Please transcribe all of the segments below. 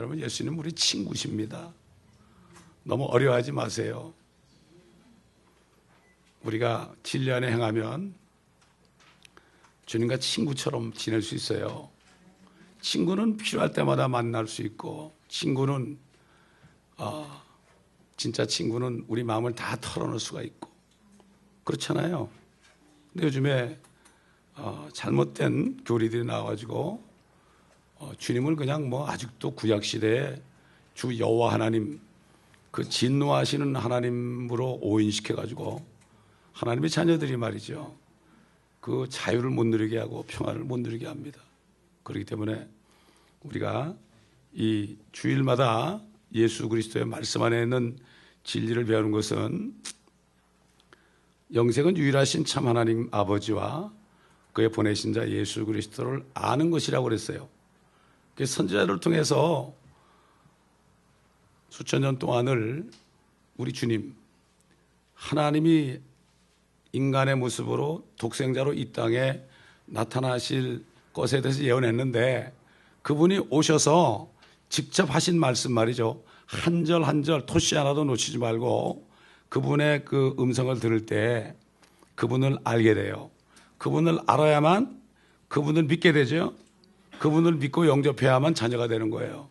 여러분, 예수님 우리 친구십니다. 너무 어려워하지 마세요. 우리가 진리 안에 행하면 주님과 친구처럼 지낼 수 있어요. 친구는 필요할 때마다 만날 수 있고, 친구는 진짜 친구는 우리 마음을 다 털어놓을 수가 있고 그렇잖아요. 근데 요즘에 잘못된 교리들이 나와가지고 주님을 그냥 뭐 아직도 구약시대에 주 여호와 하나님, 그 진노하시는 하나님으로 오인시켜가지고 하나님의 자녀들이 말이죠, 그 자유를 못 누리게 하고 평화를 못 누리게 합니다. 그렇기 때문에 우리가 이 주일마다 예수 그리스도의 말씀 안에 있는 진리를 배우는 것은 영생은 유일하신 참 하나님 아버지와 그의 보내신 자 예수 그리스도를 아는 것이라고 그랬어요. 선지자를 통해서 수천 년 동안을 우리 주님, 하나님이 인간의 모습으로 독생자로 이 땅에 나타나실 것에 대해서 예언했는데, 그분이 오셔서 직접 하신 말씀 말이죠. 한 절 한 절 토시 하나도 놓치지 말고 그분의 그 음성을 들을 때 그분을 알게 돼요. 그분을 알아야만 그분을 믿게 되죠. 그분을 믿고 영접해야만 자녀가 되는 거예요.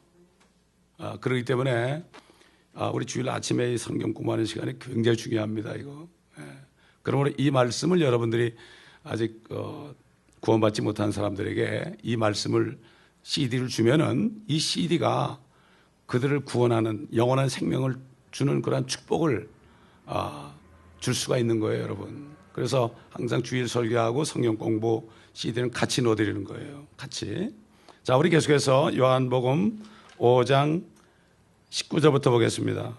그렇기 때문에 우리 주일 아침에 이 성경 공부하는 시간이 굉장히 중요합니다. 이거. 그러므로 이 말씀을 여러분들이 아직 구원받지 못한 사람들에게 이 말씀을 CD를 주면은 이 CD가 그들을 구원하는 영원한 생명을 주는 그런 축복을 줄 수가 있는 거예요, 여러분. 그래서 항상 주일 설교하고 성경 공부 CD는 같이 넣어드리는 거예요. 같이. 자, 우리 계속해서 요한복음 5장 19절부터 보겠습니다.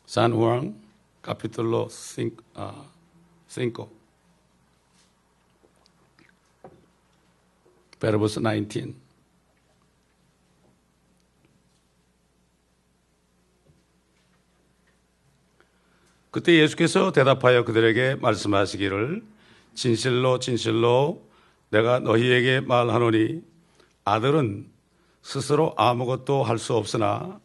San Juan, capítulo 5, verse 19. 그때 예수께서 대답하여 그들에게 말씀하시기를, 진실로 진실로 내가 너희에게 말하노니 아들은 스스로 아무것도 할 수 없으나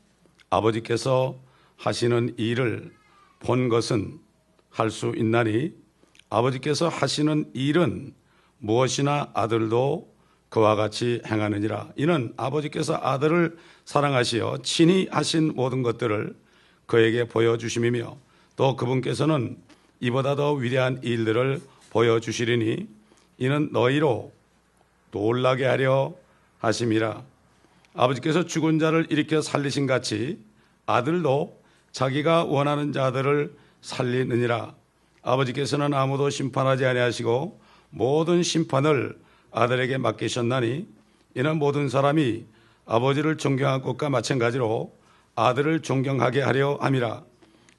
아버지께서 하시는 일을 본 것은 할 수 있나니, 아버지께서 하시는 일은 무엇이나 아들도 그와 같이 행하느니라. 이는 아버지께서 아들을 사랑하시어 친히 하신 모든 것들을 그에게 보여주심이며, 또 그분께서는 이보다 더 위대한 일들을 보여주시리니 이는 너희로 놀라게 하려 하심이라. 아버지께서 죽은 자를 일으켜 살리신 같이 아들도 자기가 원하는 자들을 살리느니라. 아버지께서는 아무도 심판하지 아니하시고 모든 심판을 아들에게 맡기셨나니, 이는 모든 사람이 아버지를 존경한 것과 마찬가지로 아들을 존경하게 하려 함이라.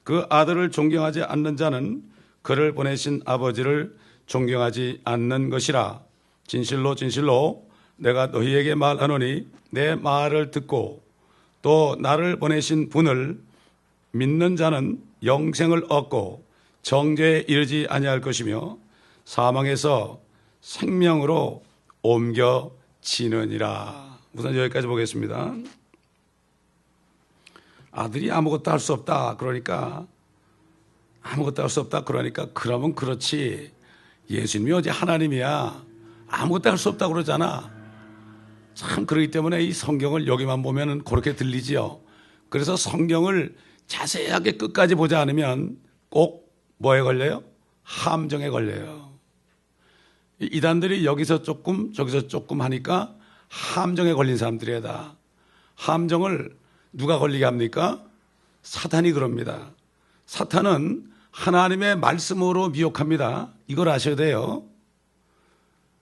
그 아들을 존경하지 않는 자는 그를 보내신 아버지를 존경하지 않는 것이라. 진실로 진실로 내가 너희에게 말하노니 내 말을 듣고 또 나를 보내신 분을 믿는 자는 영생을 얻고 정죄에 이르지 아니할 것이며 사망에서 생명으로 옮겨지느니라. 우선 여기까지 보겠습니다. 아들이 아무것도 할 수 없다 그러니까, 아무것도 할 수 없다 그러니까, 그러면 그렇지, 예수님이 어디 하나님이야, 아무것도 할 수 없다 그러잖아. 참, 그렇기 때문에 이 성경을 여기만 보면 그렇게 들리지요. 그래서 성경을 자세하게 끝까지 보지 않으면 꼭 뭐에 걸려요? 함정에 걸려요. 이단들이 여기서 조금 저기서 조금 하니까 함정에 걸린 사람들이야. 다 함정을 누가 걸리게 합니까? 사탄이 그럽니다. 사탄은 하나님의 말씀으로 미혹합니다. 이걸 아셔야 돼요.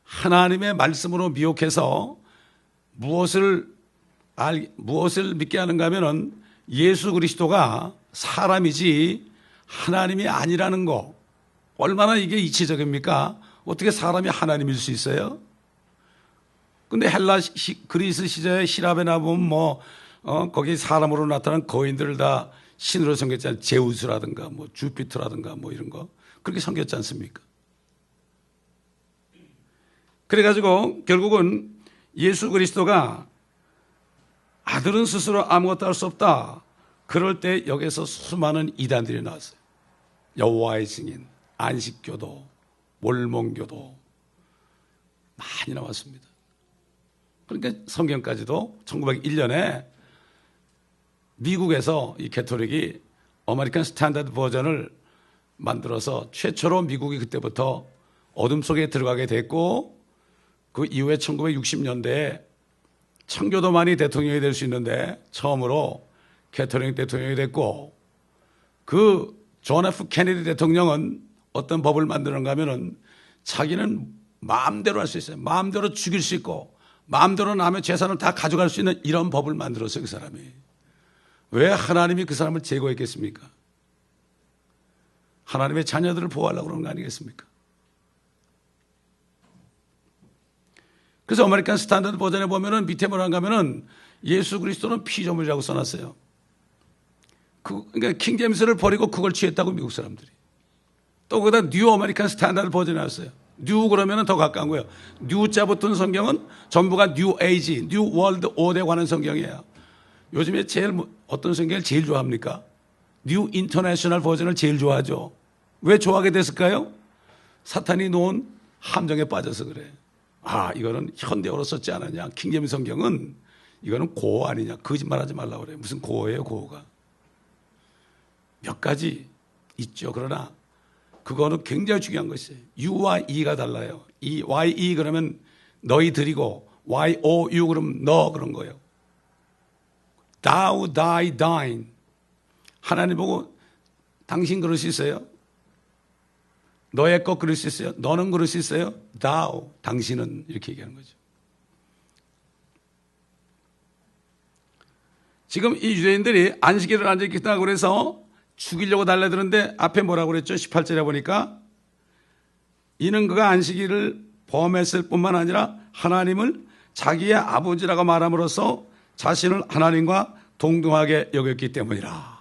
하나님의 말씀으로 미혹해서 무엇을 믿게 하는가 하면은 예수 그리스도가 사람이지 하나님이 아니라는 거. 얼마나 이게 이치적입니까? 어떻게 사람이 하나님일 수 있어요? 근데 그리스 시대의 시랍에나 보면 거기 사람으로 나타난 거인들을 다 신으로 섬겼잖아요. 제우스라든가 주피터라든가 이런 거. 그렇게 섬겼지 않습니까? 그래가지고 결국은 예수 그리스도가 아들은 스스로 아무것도 할 수 없다. 그럴 때 여기서 수많은 이단들이 나왔어요. 여호와의 증인, 안식교도, 몰몬교도 많이 나왔습니다. 그러니까 성경까지도 1901년에 미국에서 이 개토릭이 아메리칸 스탠다드 버전을 만들어서 최초로 미국이 그때부터 어둠 속에 들어가게 됐고, 그 이후에 1960년대에 청교도만이 대통령이 될 수 있는데 처음으로 개토릭 대통령이 됐고, 그 존 F 케네디 대통령은 어떤 법을 만드는가 하면은 자기는 마음대로 할 수 있어요. 마음대로 죽일 수 있고 마음대로 남의 재산을 다 가져갈 수 있는 이런 법을 만들었어요. 그 사람이. 왜 하나님이 그 사람을 제거했겠습니까? 하나님의 자녀들을 보호하려고 그러는 거 아니겠습니까? 그래서 아메리칸 스탠다드 버전에 보면은 밑에 뭐라고 하면은 예수 그리스도는 피조물이라고 써놨어요. 그러니까 킹제임스를 버리고 그걸 취했다고 미국 사람들이. 또 거기다 뉴 아메리칸 스탠다드 버전이 나왔어요. 뉴 그러면은 더 가까운 거예요. 뉴자 붙은 성경은 전부가 뉴 에이지, 뉴 월드 오더에 관한 성경이에요. 요즘에 제일 어떤 성경을 제일 좋아합니까? 뉴 인터내셔널 버전을 제일 좋아하죠. 왜 좋아하게 됐을까요? 사탄이 놓은 함정에 빠져서 그래. 아, 이거는 현대어로 썼지 않았냐. 킹제임스 성경은 이거는 고어 아니냐. 거짓말하지 말라고 그래. 무슨 고어예요, 고어가. 몇 가지 있죠. 그러나 그거는 굉장히 중요한 것이에요. U와 E가 달라요. Y-E 그러면 너희들이고 Y-O-U 그러면 너 그런 거예요. Thou, thy, thine. 하나님 보고 당신 그럴 수 있어요? 너의 것 그럴 수 있어요? 너는 그럴 수 있어요? Thou, 당신은 이렇게 얘기하는 거죠. 지금 이 유대인들이 안식일을 안 지켰다고 그래서 죽이려고 달려드는데 앞에 뭐라고 그랬죠? 18절에 보니까 이는 그가 안식일을 범했을 뿐만 아니라 하나님을 자기의 아버지라고 말함으로써 자신을 하나님과 동등하게 여겼기 때문이라.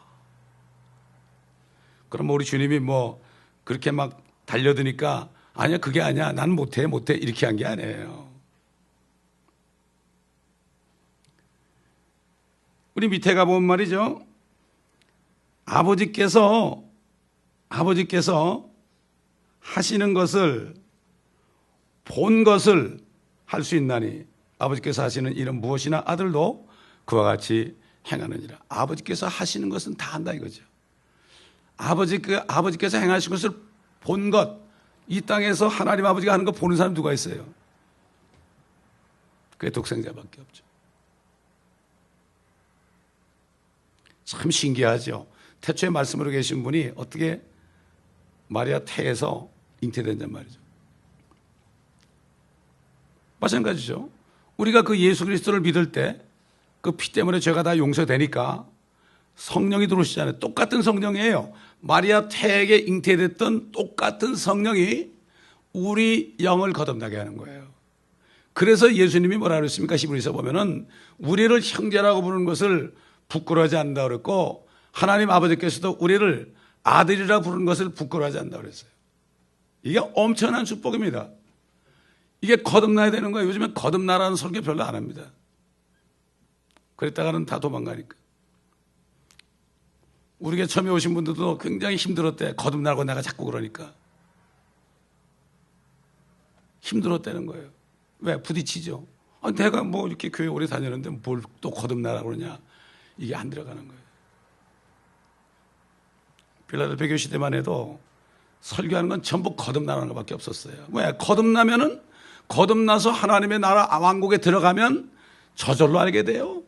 그럼 우리 주님이 뭐 그렇게 막 달려드니까 아니야 그게 아니야 난 못해 이렇게 한 게 아니에요. 우리 밑에 가보면 말이죠. 아버지께서 하시는 것을 본 것을 할 수 있나니 아버지께서 하시는 일은 무엇이나 아들도 그와 같이 행하느니라. 아버지께서 하시는 것은 다 한다 이거죠. 아버지께서 행하신 것을 본 것, 이 땅에서 하나님 아버지가 하는 거 보는 사람 누가 있어요? 그게 독생자밖에 없죠. 참 신기하죠. 태초에 말씀으로 계신 분이 어떻게 마리아 태에서 잉태된단 말이죠. 마찬가지죠. 우리가 그 예수 그리스도를 믿을 때 그 피 때문에 죄가 다 용서되니까 성령이 들어오시잖아요. 똑같은 성령이에요. 마리아 태에게 잉태됐던 똑같은 성령이 우리 영을 거듭나게 하는 거예요. 그래서 예수님이 뭐라 그랬습니까? 히브리서 보면은 우리를 형제라고 부르는 것을 부끄러워하지 않는다 그랬고 하나님 아버지께서도 우리를 아들이라 부르는 것을 부끄러워하지 않는다 그랬어요. 이게 엄청난 축복입니다. 이게 거듭나야 되는 거예요. 요즘에 거듭나라는 설교 별로 안 합니다. 그랬다가는 다 도망가니까. 우리에게 처음에 오신 분들도 굉장히 힘들었대. 거듭나고 내가 자꾸 그러니까. 힘들었다는 거예요. 왜? 부딪히죠. 내가 뭐 이렇게 교회 오래 다녔는데 뭘 또 거듭나라고 그러냐. 이게 안 들어가는 거예요. 필라델피아 시대만 해도 설교하는 건 전부 거듭나라는 것밖에 없었어요. 왜? 거듭나서 하나님의 나라 왕국에 들어가면 저절로 알게 돼요.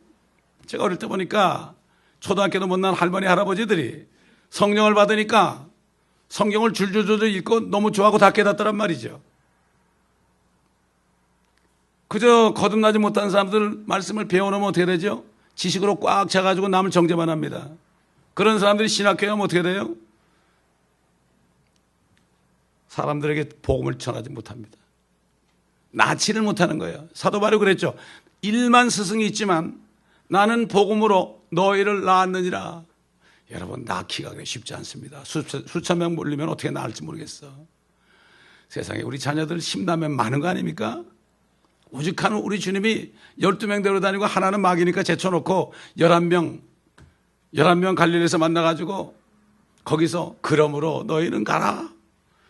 제가 어릴 때 보니까 초등학교도 못 난 할머니 할아버지들이 성령을 받으니까 성경을 줄줄줄 읽고 너무 좋아하고 다 깨닫더란 말이죠. 그저 거듭나지 못한 사람들 말씀을 배워놓으면 어떻게 되죠? 지식으로 꽉 차가지고 남을 정죄만 합니다. 그런 사람들이 신학교에 오면 어떻게 돼요? 사람들에게 복음을 전하지 못합니다. 나치를 못하는 거예요. 사도 바울이 그랬죠. 1만 스승이 있지만 나는 복음으로 너희를 낳았느니라. 여러분, 낳기가 그래 쉽지 않습니다. 수천 명 몰리면 어떻게 낳을지 모르겠어. 세상에 우리 자녀들 10나면 많은 거 아닙니까? 오직한 우리 주님이 12명 데려다니고 하나는 마귀니까 제쳐놓고 11명 갈릴리에서 만나가지고 거기서 그러므로 너희는 가라,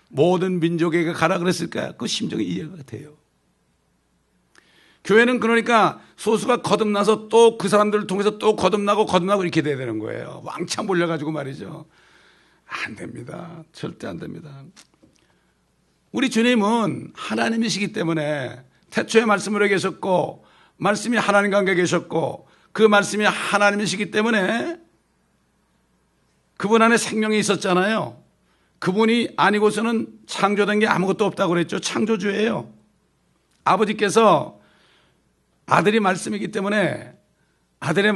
모든 민족에게 가라 그랬을까요? 그 심정이 이해가 돼요. 교회는 그러니까 소수가 거듭나서 또 그 사람들을 통해서 또 거듭나고 이렇게 돼야 되는 거예요. 왕창 몰려가지고 말이죠. 안 됩니다. 절대 안 됩니다. 우리 주님은 하나님이시기 때문에 태초에 말씀으로 계셨고 말씀이 하나님과 함께 계셨고 그 말씀이 하나님이시기 때문에 그분 안에 생명이 있었잖아요. 그분이 아니고서는 창조된 게 아무것도 없다고 그랬죠. 창조주예요. 아버지께서 아들이 말씀이기 때문에 아들을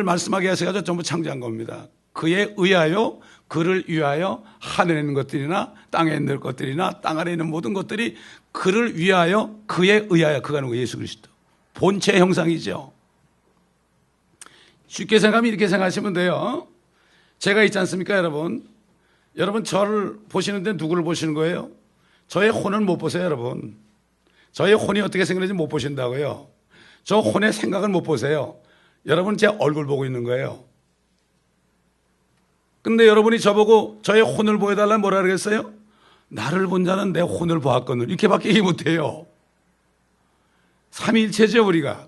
말씀하게 하셔가지고 전부 창조한 겁니다. 그에 의하여, 그를 위하여 하늘에 있는 것들이나 땅에 있는 것들이나 땅 아래에 있는 모든 것들이 그를 위하여, 그에 의하여, 그가 누구? 예수 그리스도. 본체 형상이죠. 쉽게 생각하면 이렇게 생각하시면 돼요. 제가 있지 않습니까, 여러분? 여러분 저를 보시는데 누구를 보시는 거예요? 저의 혼을 못 보세요, 여러분. 저의 혼이 어떻게 생겼는지 못 보신다고요. 저 혼의 생각을 못 보세요. 여러분 제 얼굴 보고 있는 거예요. 근데 여러분이 저보고 저의 혼을 보여달라면 뭐라 그러겠어요? 나를 본 자는 내 혼을 보았거늘. 이렇게밖에 얘기 못해요. 삼위일체죠, 우리가.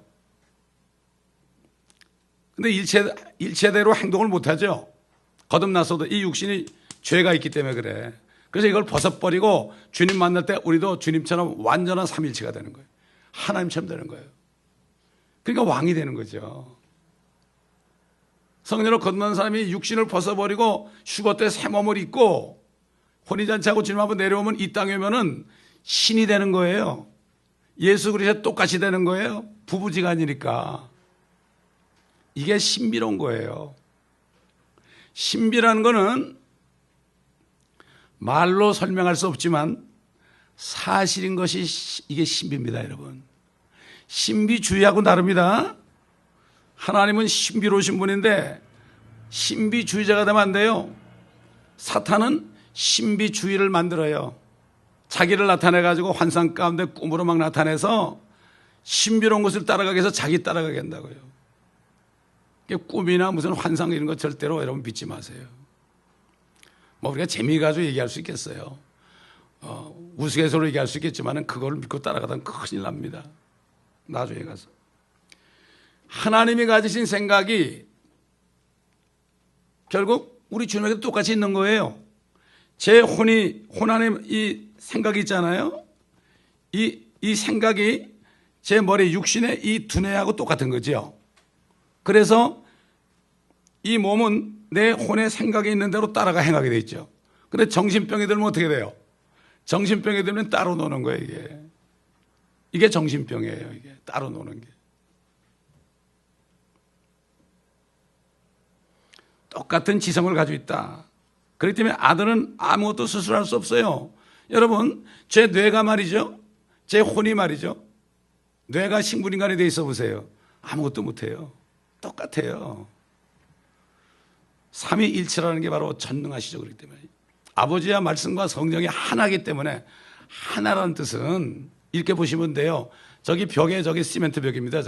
근데 일체대로 행동을 못하죠. 거듭나서도 이 육신이 죄가 있기 때문에 그래. 그래서 이걸 벗어버리고 주님 만날 때 우리도 주님처럼 완전한 삼위일체가 되는 거예요. 하나님처럼 되는 거예요. 그러니까 왕이 되는 거죠. 성령으로 거듭난 사람이 육신을 벗어버리고 휴거 때 새 몸을 입고 혼인잔치하고 주님 앞에 내려오면 이 땅에 오면은 신이 되는 거예요. 예수 그리스도 똑같이 되는 거예요. 부부지간이니까. 이게 신비로운 거예요. 신비라는 거는 말로 설명할 수 없지만 사실인 것이 이게 신비입니다, 여러분. 신비주의하고 다릅니다. 하나님은 신비로우신 분인데 신비주의자가 되면 안 돼요. 사탄은 신비주의를 만들어요. 자기를 나타내가지고 환상 가운데 꿈으로 막 나타내서 신비로운 것을 따라가게 해서 자기 따라가게 한다고요. 꿈이나 무슨 환상 이런 거 절대로 여러분 믿지 마세요. 뭐 우리가 재미 가지고 얘기할 수 있겠어요. 우스갯소리로 얘기할 수 있겠지만 그걸 믿고 따라가다가 큰일 납니다. 나중에 가서. 하나님이 가지신 생각이 결국 우리 주님에게도 똑같이 있는 거예요. 제 혼 안에 이 생각이 있잖아요. 이 생각이 제 머리 육신의 이 두뇌하고 똑같은 거죠. 그래서 이 몸은 내 혼의 생각이 있는 대로 따라가 행하게 돼 있죠. 근데 정신병이 들면 어떻게 돼요? 정신병이 들면 따로 노는 거예요, 이게. 이게 정신병이에요, 이게. 따로 노는 게. 똑같은 지성을 가지고 있다. 그렇기 때문에 아들은 아무것도 스스로 할 수 없어요. 여러분, 제 뇌가 말이죠. 제 혼이 말이죠. 뇌가 식물인간이 돼 있어 보세요. 아무것도 못해요. 똑같아요. 삼위일체라는 게 바로 전능하시죠. 그렇기 때문에 아버지와 말씀과 성령이 하나이기 때문에 하나라는 뜻은 이렇게 보시면 돼요. 저기 벽에 저기 시멘트 벽입니다.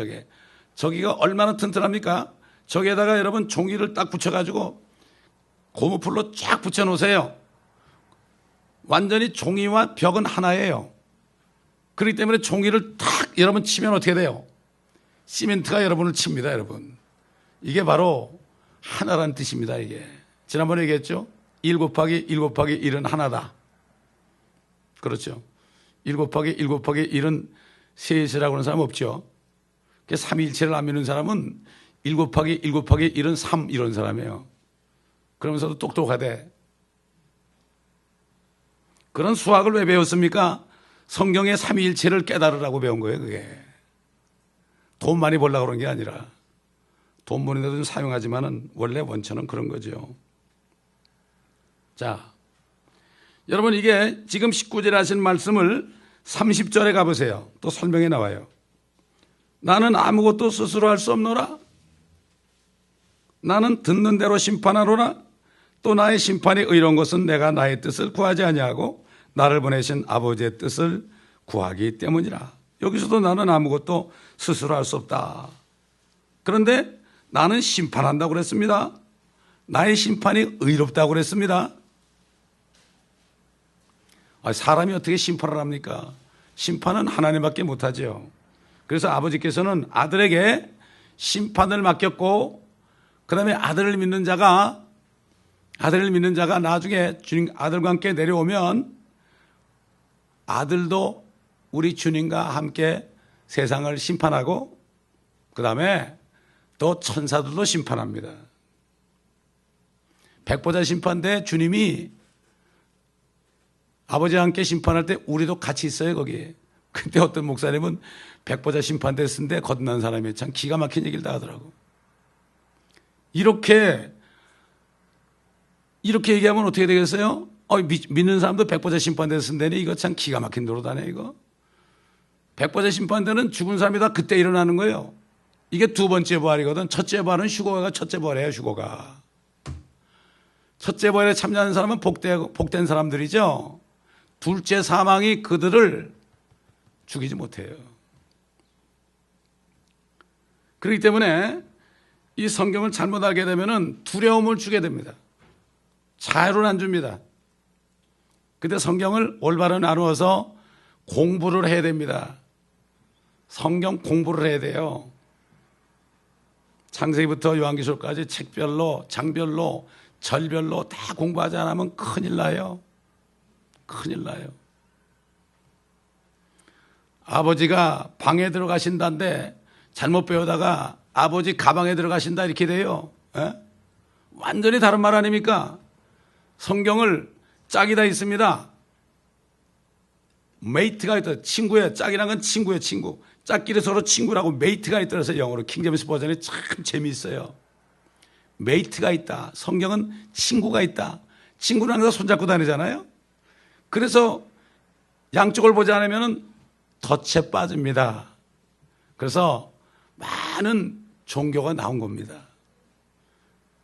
저기가 얼마나 튼튼합니까? 저기에다가 여러분 종이를 딱 붙여가지고 고무풀로 쫙 붙여놓으세요. 완전히 종이와 벽은 하나예요. 그렇기 때문에 종이를 탁 여러분 치면 어떻게 돼요? 시멘트가 여러분을 칩니다, 여러분. 이게 바로 하나라는 뜻입니다, 이게. 지난번에 얘기했죠? 1 곱하기 1 곱하기 1은 하나다. 그렇죠. 1 곱하기 1 곱하기 1은 셋이라고 하는 사람 없죠. 삼위일체를 안 믿는 사람은 1 곱하기 1 곱하기 1은 3 이런 사람이에요. 그러면서도 똑똑하대. 그런 수학을 왜 배웠습니까? 성경의 삼위일체를 깨달으라고 배운 거예요, 그게. 돈 많이 벌려고 그런 게 아니라. 돈 버는 데도 좀 사용하지만은 원래 원천은 그런 거죠. 자, 여러분 이게 지금 19절에 하신 말씀을 30절에 가보세요. 또 설명에 나와요. 나는 아무것도 스스로 할 수 없노라. 나는 듣는 대로 심판하노라. 또 나의 심판이 의로운 것은 내가 나의 뜻을 구하지 아니하고 나를 보내신 아버지의 뜻을 구하기 때문이라. 여기서도 나는 아무것도 스스로 할 수 없다. 그런데 나는 심판한다고 그랬습니다. 나의 심판이 의롭다고 그랬습니다. 사람이 어떻게 심판을 합니까? 심판은 하나님밖에 못하죠. 그래서 아버지께서는 아들에게 심판을 맡겼고, 그 다음에 아들을 믿는 자가 나중에 주님 아들과 함께 내려오면 아들도 우리 주님과 함께 세상을 심판하고, 그 다음에 또 천사들도 심판합니다. 백보자 심판 때 주님이 아버지와 함께 심판할 때 우리도 같이 있어요, 거기에. 그때 어떤 목사님은 백보자 심판 때 쓴데 거듭난 사람이 참 기가 막힌 얘기를 다 하더라고. 이렇게 얘기하면 어떻게 되겠어요? 믿는 사람도 백보자 심판 때 쓴다니 이거 참 기가 막힌 노릇하네, 이거. 백보자 심판 때는 죽은 사람이 다 그때 일어나는 거예요. 이게 두 번째 부활이거든. 첫째 부활은 휴거가 첫째 부활이에요, 휴거가. 첫째 부활에 참여하는 사람은 복된 사람들이죠. 둘째 사망이 그들을 죽이지 못해요. 그렇기 때문에 이 성경을 잘못 알게 되면 두려움을 주게 됩니다. 자유를 안 줍니다. 근데 성경을 올바로 나누어서 공부를 해야 됩니다. 성경 공부를 해야 돼요. 창세기부터 요한계시록까지 책별로, 장별로, 절별로 다 공부하지 않으면 큰일 나요. 큰일 나요. 아버지가 방에 들어가신다는데 잘못 배우다가 아버지 가방에 들어가신다 이렇게 돼요. 에? 완전히 다른 말 아닙니까? 성경을 짝이 다 있습니다. 메이트가 있다. 친구예요. 짝이란 건 친구예요, 친구. 짝끼리 서로 친구라고 메이트가 있더라서 영어로 킹제임스 버전이 참 재미있어요. 메이트가 있다. 성경은 친구가 있다. 친구는 항상 손잡고 다니잖아요. 그래서 양쪽을 보지 않으면 덫에 빠집니다. 그래서 많은 종교가 나온 겁니다.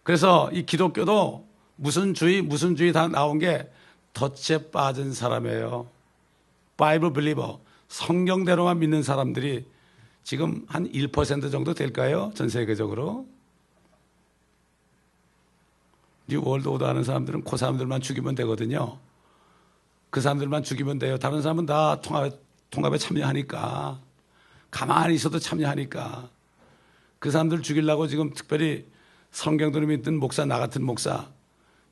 그래서 이 기독교도 무슨 주의 다 나온 게 덫에 빠진 사람이에요. 바이블 빌리버, 성경대로만 믿는 사람들이 지금 한 1% 정도 될까요? 전 세계적으로. 뉴 월드 오더 하는 사람들은 그 사람들만 죽이면 되거든요. 그 사람들만 죽이면 돼요. 다른 사람은 다 통합에 참여하니까. 가만히 있어도 참여하니까. 그 사람들 죽이려고 지금 특별히 성경대로 믿는 목사, 나 같은 목사,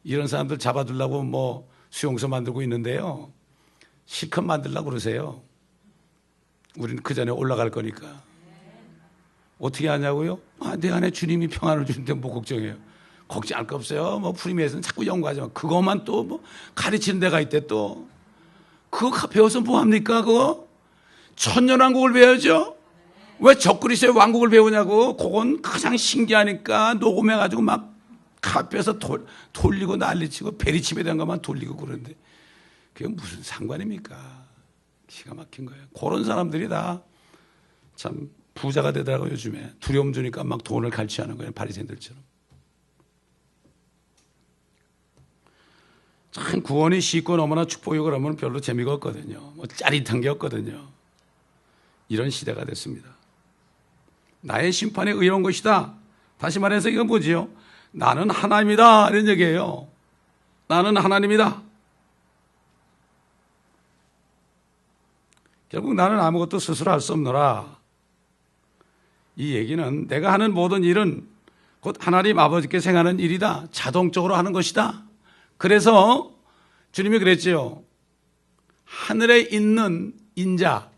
이런 사람들 잡아두려고 뭐 수용소 만들고 있는데요. 실컷 만들려고 그러세요. 우리는 그 전에 올라갈 거니까. 어떻게 하냐고요? 내 안에 주님이 평안을 주는데 뭐 걱정해요. 걱정할 거 없어요. 뭐 프리메이슨 자꾸 연구하지 마. 그것만 또 뭐 가르치는 데가 있대 또. 그거 배워서 뭐 합니까 그거? 천년왕국을 배워야죠. 왜 적그리스의 왕국을 배우냐고. 그건 가장 신기하니까 녹음해가지고 막 카페에서 돌리고 난리치고 베리칩에 대한 것만 돌리고 그러는데 그게 무슨 상관입니까? 기가 막힌 거예요. 그런 사람들이 다 참 부자가 되더라고요. 요즘에 두려움 주니까 막 돈을 갈취하는 거예요. 바리새인들처럼. 참 구원이 쉽고 너무나 축복이고 그러면 별로 재미가 없거든요. 뭐 짜릿한 게 없거든요. 이런 시대가 됐습니다. 나의 심판이 의로운 것이다. 다시 말해서 이건 뭐지요? 나는 하나님이다 이런 얘기예요. 나는 하나님이다. 결국 나는 아무것도 스스로 할 수 없노라. 이 얘기는 내가 하는 모든 일은 곧 하나님 아버지께서 행하는 일이다. 자동적으로 하는 것이다. 그래서 주님이 그랬지요. 하늘에 있는 인자,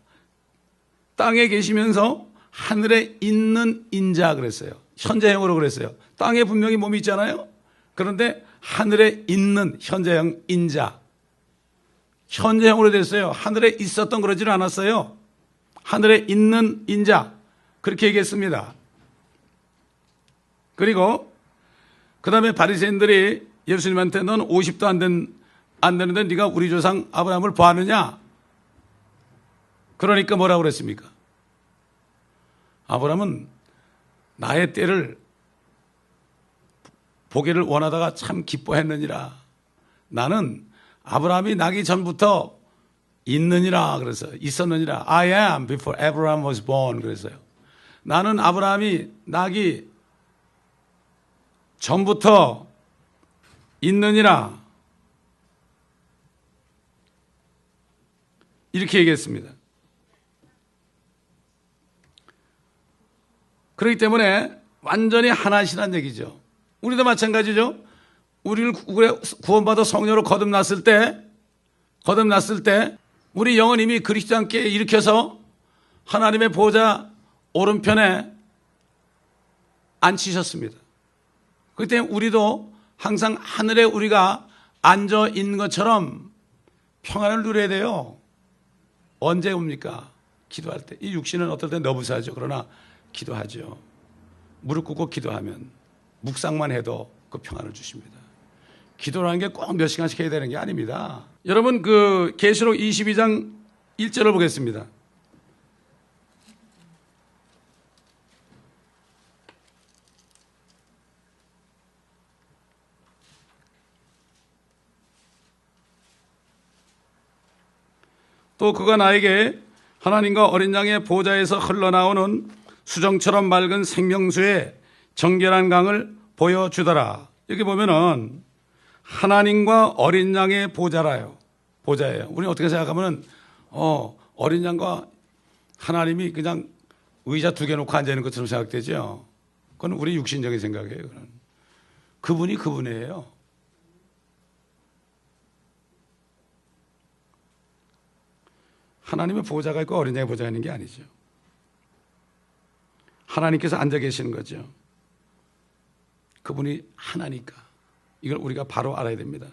땅에 계시면서 하늘에 있는 인자 그랬어요. 현재형으로 그랬어요. 땅에 분명히 몸이 있잖아요. 그런데 하늘에 있는 현재형 인자. 현재형으로 됐어요. 하늘에 있었던 그러지는 않았어요. 하늘에 있는 인자. 그렇게 얘기했습니다. 그리고 그 다음에 바리새인들이 예수님한테 넌 50도 안 되는데 네가 우리 조상 아브라함을 보았느냐? 그러니까 뭐라고 그랬습니까? 아브라함은 나의 때를 보기를 원하다가 참 기뻐했느니라. 나는 아브라함이 나기 전부터 있느니라. 그래서 있었느니라. I am before Abraham was born. 그래서요. 나는 아브라함이 나기 전부터 있느니라. 이렇게 얘기했습니다. 그렇기 때문에 완전히 하나시란 얘기죠. 우리도 마찬가지죠. 우리를 구원받아 성령으로 거듭났을 때 우리 영은 이미 그리스도 함께 일으켜서 하나님의 보좌 오른편에 앉히셨습니다. 그렇기 때문에 우리도 항상 하늘에 우리가 앉아 있는 것처럼 평안을 누려야 돼요. 언제 옵니까? 기도할 때. 이 육신은 어떨 때 너부사하죠. 그러나 기도하죠. 무릎 꿇고 기도하면 묵상만 해도 그 평안을 주십니다. 기도라는 게 꼭 몇 시간씩 해야 되는 게 아닙니다. 여러분 그 계시록 22장 1절을 보겠습니다. 또 그가 나에게 하나님과 어린 양의 보좌에서 흘러나오는 수정처럼 맑은 생명수의 정결한 강을 보여주더라. 여기 보면은 하나님과 어린 양의 보좌예요. 우리는 어떻게 생각하면은 어린 양과 하나님이 그냥 의자 2개 놓고 앉아 있는 것처럼 생각되죠. 그건 우리 육신적인 생각이에요. 그건. 그분이 그분이에요. 하나님의 보좌가 있고 어린 양의 보좌가 있는 게 아니죠. 하나님께서 앉아 계시는 거죠. 그분이 하나니까. 이걸 우리가 바로 알아야 됩니다.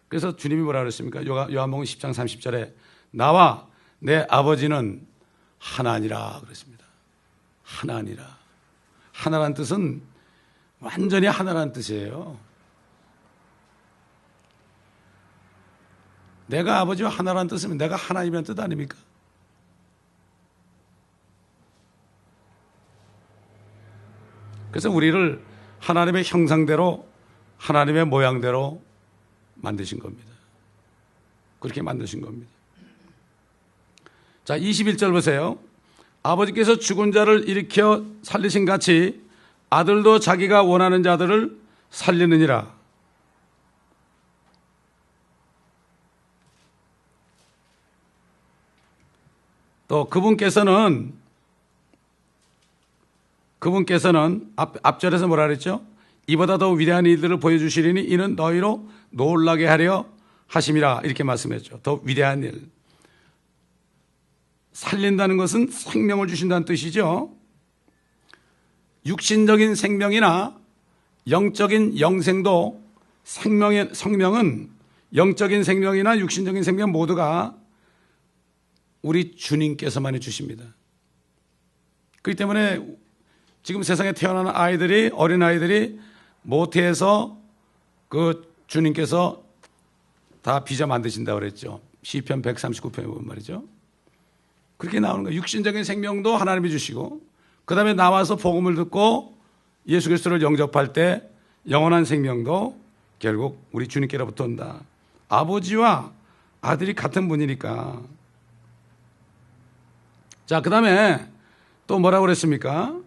그래서 주님이 뭐라 그랬습니까? 요한복음 10장 30절에 나와 내 아버지는 하나니라 그랬습니다. 하나니라. 하나란 뜻은 완전히 하나란 뜻이에요. 내가 아버지와 하나란 뜻이면 내가 하나님이란 뜻 아닙니까? 그래서 우리를 하나님의 형상대로 하나님의 모양대로 만드신 겁니다. 그렇게 만드신 겁니다. 자, 21절 보세요. 아버지께서 죽은 자를 일으켜 살리신 같이 아들도 자기가 원하는 자들을 살리느니라. 또 그분께서는 앞절에서 뭐라 그랬죠? 이보다 더 위대한 일들을 보여주시리니 이는 너희로 놀라게 하려 하심이라 이렇게 말씀했죠. 더 위대한 일. 살린다는 것은 생명을 주신다는 뜻이죠. 육신적인 생명이나 영적인 영생도 성명은 영적인 생명이나 육신적인 생명 모두가 우리 주님께서만이 주십니다. 그렇기 때문에 지금 세상에 태어나는 아이들이, 어린아이들이 모태에서 그 주님께서 다 빚어 만드신다고 그랬죠. 시편 139편에 보면 말이죠. 그렇게 나오는 거예요. 육신적인 생명도 하나님이 주시고 그 다음에 나와서 복음을 듣고 예수 그리스도를 영접할 때 영원한 생명도 결국 우리 주님께로부터 온다. 아버지와 아들이 같은 분이니까. 자, 그 다음에 또 뭐라고 그랬습니까?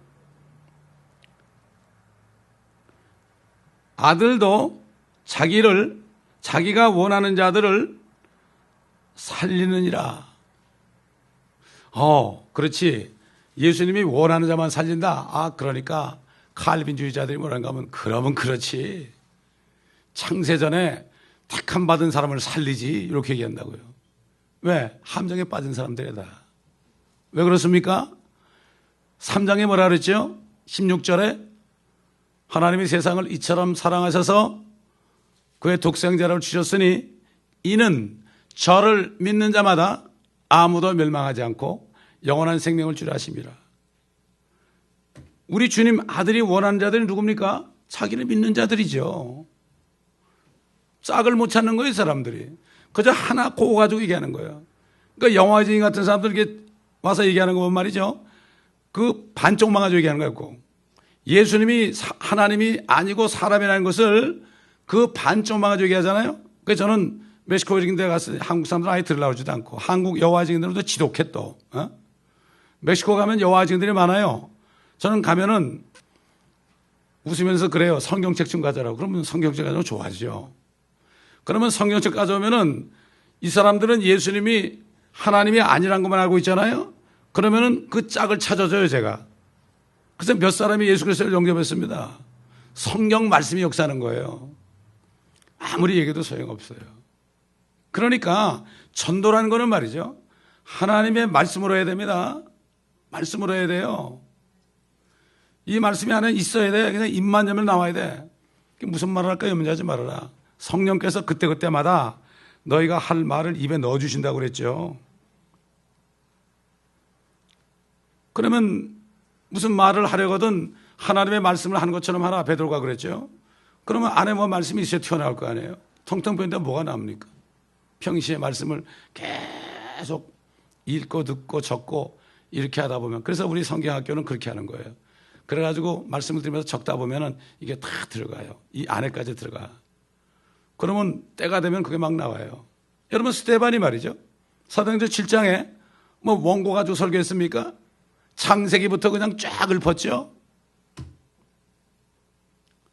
아들도 자기가 원하는 자들을 살리느니라. 그렇지. 예수님이 원하는 자만 살린다. 그러니까 칼빈주의자들이 뭐라는가 하면 그러면 그렇지. 창세전에 택함 받은 사람을 살리지. 이렇게 얘기한다고요. 왜? 함정에 빠진 사람들이다. 왜 그렇습니까? 3장에 뭐라 그랬죠? 16절에 하나님이 세상을 이처럼 사랑하셔서 그의 독생자를 주셨으니 이는 저를 믿는 자마다 아무도 멸망하지 않고 영원한 생명을 주려 하심이라. 우리 주님 아들이 원하는 자들이 누굽니까? 자기를 믿는 자들이죠. 짝을 못 찾는 거예요, 사람들이. 그저 하나 고거 가지고 얘기하는 거예요. 그러니까 영화진 같은 사람들 이렇게 와서 얘기하는 거 보면 말이죠. 그 반쪽만 가지고 얘기하는 거예요. 예수님이 하나님이 아니고 사람이라는 것을 그 반쪽만 가지고 얘기하잖아요. 그래서 저는 멕시코 증인대 갔을 때 한국 사람들은 아예 들으려고 하지도 않고 한국 여호와 증인들도 지독해 또. 멕시코 가면 여호와 증인들이 많아요. 저는 가면은 웃으면서 그래요. 성경책 좀 가져라고. 그러면 성경책 가져오면 좋아하죠. 그러면 성경책 가져오면은 이 사람들은 예수님이 하나님이 아니란 것만 알고 있잖아요. 그러면은 그 짝을 찾아줘요, 제가. 그래서 몇 사람이 예수 그리스도를 영접했습니다. 성경 말씀이 역사하는 거예요. 아무리 얘기해도 소용없어요. 그러니까 전도라는 거는 말이죠. 하나님의 말씀으로 해야 됩니다. 말씀으로 해야 돼요. 이 말씀이 안에 있어야 돼. 그냥 입만 열면 나와야 돼. 무슨 말을 할까 염려하지 말아라. 성령께서 그때그때마다 너희가 할 말을 입에 넣어주신다고 그랬죠. 그러면 무슨 말을 하려거든 하나님의 말씀을 하는 것처럼 하라. 베드로가 그랬죠. 그러면 안에 뭐 말씀이 있어야 튀어나올 거 아니에요. 텅텅 비었는데 뭐가 남습니까? 평시에 말씀을 계속 읽고 듣고 적고 이렇게 하다 보면, 그래서 우리 성경학교는 그렇게 하는 거예요. 그래가지고 말씀을 들으면서 적다 보면은 이게 다 들어가요. 이 안에까지 들어가. 그러면 때가 되면 그게 막 나와요. 여러분 스데반이 말이죠. 사도행전 7장에 뭐 원고 가지고 설교했습니까? 창세기부터 그냥 쫙 읊었죠.